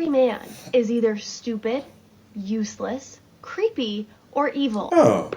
every man is either stupid, useless, creepy, or evil. Oh.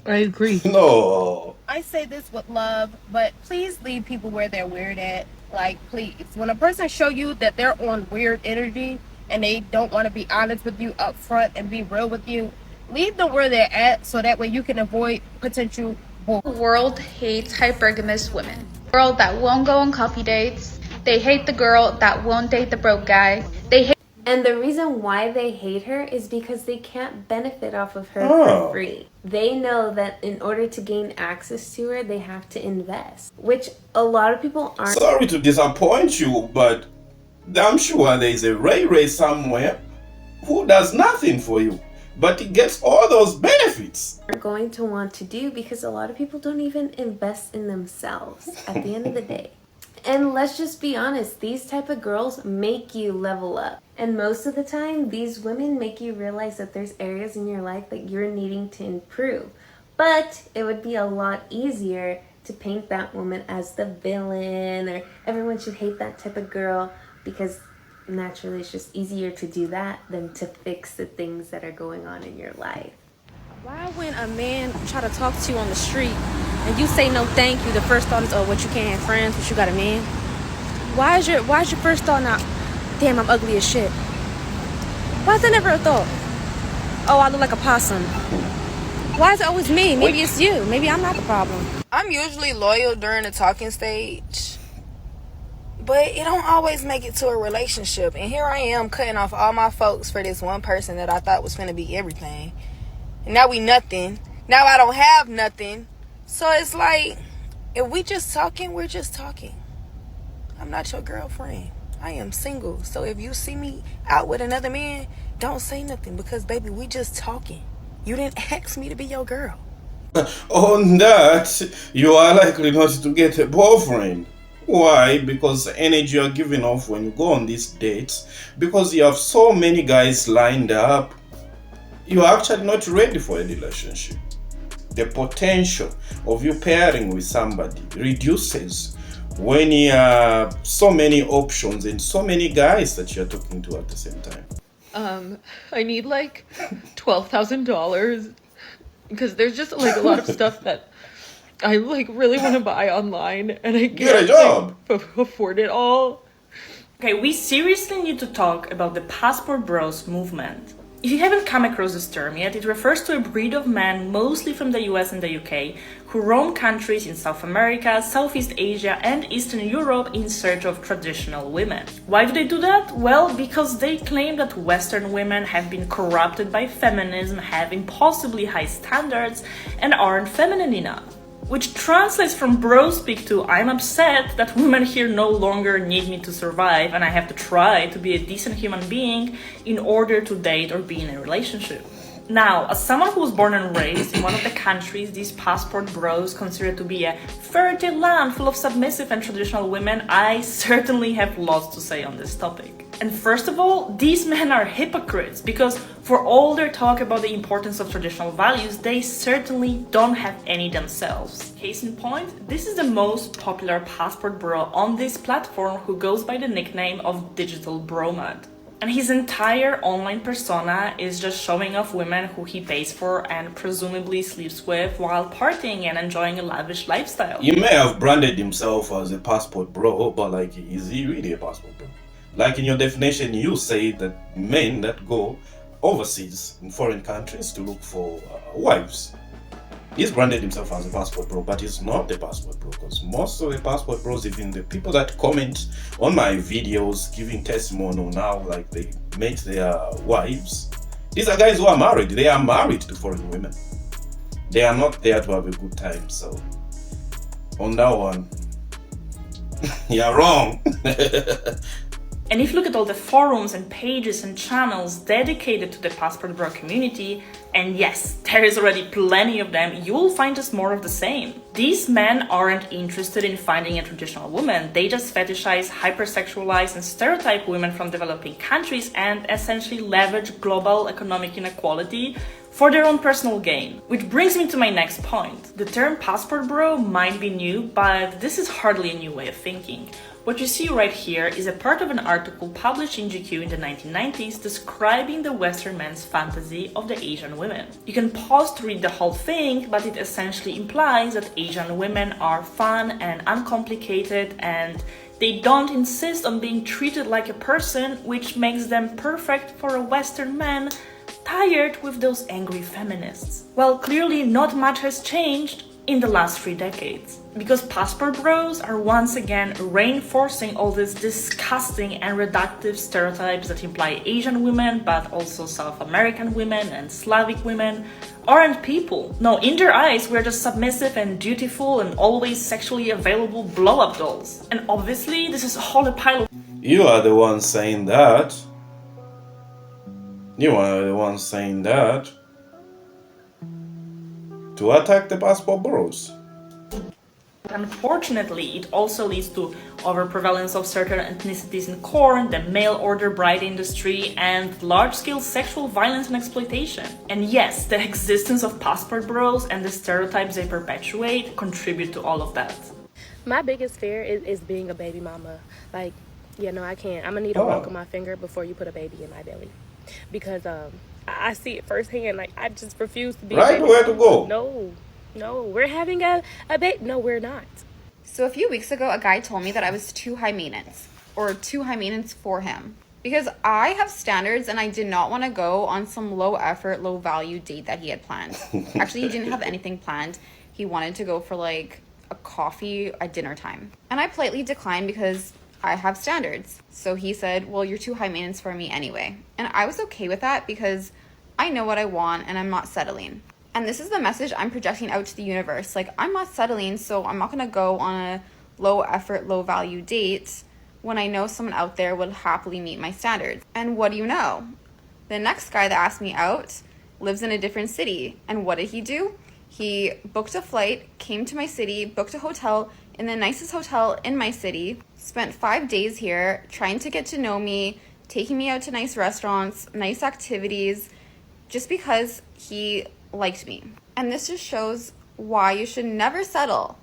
I agree. No. I say this with love, but please leave people where they're weird at. Like, please. When a person show you that they're on weird energy and they don't want to be honest with you up front and be real with you, leave them where they're at so that way you can avoid potential bull. The world hates hypergamous women. The girl that won't go on coffee dates. They hate the girl that won't date the broke guy. They hate. And the reason why they hate her is because they can't benefit off of her Oh. for free. They know that in order to gain access to her, they have to invest, which a lot of people aren't. Sorry to disappoint you, but I'm sure there is a Ray somewhere who does nothing for you, but he gets all those benefits. Going to want to do because a lot of people don't even invest in themselves at the end of the day. And let's just be honest, these type of girls make you level up. And most of the time, these women make you realize that there's areas in your life that you're needing to improve. But it would be a lot easier to paint that woman as the villain, or everyone should hate that type of girl, because naturally it's just easier to do that than to fix the things that are going on in your life. Why when a man try to talk to you on the street and you say no thank you, the first thought is, oh, what, you can't have friends, but you got a man? Why is your first thought not, damn, I'm ugly as shit? Why is that never a thought? Oh, I look like a possum. Why is it always me? Maybe it's you. Maybe I'm not the problem. I'm usually loyal during the talking stage, but it don't always make it to a relationship. And here I am cutting off all my folks for this one person that I thought was finna be everything. And now we nothing. Now I don't have nothing. So it's like, if we just talking, we're just talking. I'm not your girlfriend. I am single. So if you see me out with another man, don't say nothing, because baby, we just talking. You didn't ask me to be your girl. On that, you are likely not to get a boyfriend. Why? Because the energy you are giving off when you go on these dates, because you have so many guys lined up, you are actually not ready for a relationship. The potential of you pairing with somebody reduces when you have so many options and so many guys that you're talking to at the same time. I need like $12,000 because there's just like a lot of stuff that I like really want to buy online and I Get a can't job. afford it all. Okay, we seriously need to talk about the Passport Bros movement. If you haven't come across this term yet, it refers to a breed of men, mostly from the US and the UK, who roam countries in South America, Southeast Asia and Eastern Europe in search of traditional women. Why do they do that? Well, because they claim that Western women have been corrupted by feminism, have impossibly high standards, and aren't feminine enough. Which translates from bro speak to, I'm upset that women here no longer need me to survive and I have to try to be a decent human being in order to date or be in a relationship. Now, as someone who was born and raised in one of the countries these passport bros consider to be a fairy tale land full of submissive and traditional women, I certainly have lots to say on this topic. And first of all, these men are hypocrites, because for all their talk about the importance of traditional values, they certainly don't have any themselves. Case in point, this is the most popular passport bro on this platform, who goes by the nickname of Digital Bromad. And his entire online persona is just showing off women who he pays for and presumably sleeps with while partying and enjoying a lavish lifestyle. He may have branded himself as a passport bro, but like, is he really a passport bro? Like in your definition, you say that men that go overseas in foreign countries to look for wives. He's branded himself as a passport bro, but he's not a passport bro, because most of the passport bros, even the people that comment on my videos giving testimony now, like they meet their wives, these are guys who are married. They are married to foreign women. They are not there to have a good time. So on that one, you're wrong. And if you look at all the forums and pages and channels dedicated to the Passport Bro community, and yes, there is already plenty of them, you will find just more of the same. These men aren't interested in finding a traditional woman, they just fetishize, hypersexualize and stereotype women from developing countries and essentially leverage global economic inequality for their own personal gain. Which brings me to my next point. The term passport bro might be new, but this is hardly a new way of thinking. What you see right here is a part of an article published in GQ in the 1990s describing the Western man's fantasy of the Asian women. You can pause to read the whole thing, but it essentially implies that Asian women are fun and uncomplicated, and they don't insist on being treated like a person, which makes them perfect for a Western man tired with those angry feminists. Well, clearly not much has changed in the last 3 decades, because passport bros are once again reinforcing all these disgusting and reductive stereotypes that imply Asian women, but also South American women and Slavic women aren't people. No, in their eyes, we're just submissive and dutiful and always sexually available blow-up dolls. And obviously, this is all a pile of... You are the one saying that. You are the one saying that. To attack the passport bros. Unfortunately, it also leads to overprevalence of certain ethnicities in corn, the mail order bride industry, and large-scale sexual violence and exploitation. And yes, the existence of passport bros and the stereotypes they perpetuate contribute to all of that. My biggest fear is being a baby mama. Like, yeah, no, I can't. I'm gonna need a rock on my finger before you put a baby in my belly. Because I see it firsthand. Like, I just refuse to be right, where to go? No, we're having a baby. No, we're not. So a few weeks ago, a guy told me that I was too high maintenance, or too high maintenance for him. Because I have standards and I did not want to go on some low effort, low value date that he had planned. Actually, he didn't have anything planned. He wanted to go for like a coffee at dinner time. And I politely declined because I have standards. So he said, well, you're too high maintenance for me anyway. And I was okay with that because I know what I want and I'm not settling. And this is the message I'm projecting out to the universe. Like, I'm not settling, so I'm not going to go on a low effort, low value date when I know someone out there would happily meet my standards. And what do you know? The next guy that asked me out lives in a different city. And what did he do? He booked a flight, came to my city, booked a hotel in the nicest hotel in my city, spent 5 days here trying to get to know me, taking me out to nice restaurants, nice activities, just because he liked me. And this just shows why you should never settle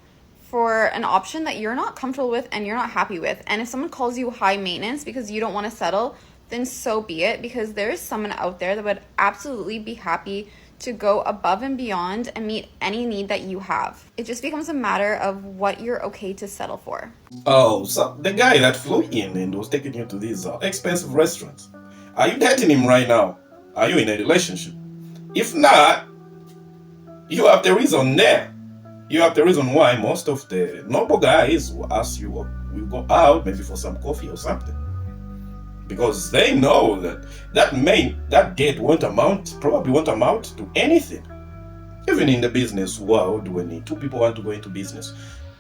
for an option that you're not comfortable with and you're not happy with. And if someone calls you high maintenance because you don't want to settle, then so be it, because there is someone out there that would absolutely be happy to go above and beyond and meet any need that you have. It just becomes a matter of what you're okay to settle for. Oh, so the guy that flew in and was taking you to these expensive restaurants, are you dating him right now? Are you in a relationship? If not, you have the reason there. You have the reason why most of the noble guys will ask you, we'll go out maybe for some coffee or something. Because they know that date probably won't amount to anything. Even in the business world, when two people want to go into business,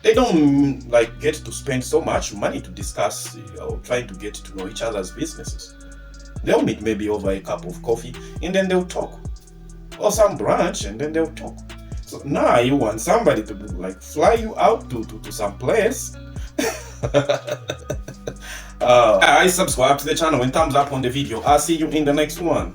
they don't get to spend so much money to discuss or trying to get to know each other's businesses. They'll meet maybe over a cup of coffee and then they'll talk. Or some brunch and then they'll talk. So now you want somebody to fly you out to some place. I subscribe to the channel and thumbs up on the video. I'll see you in the next one.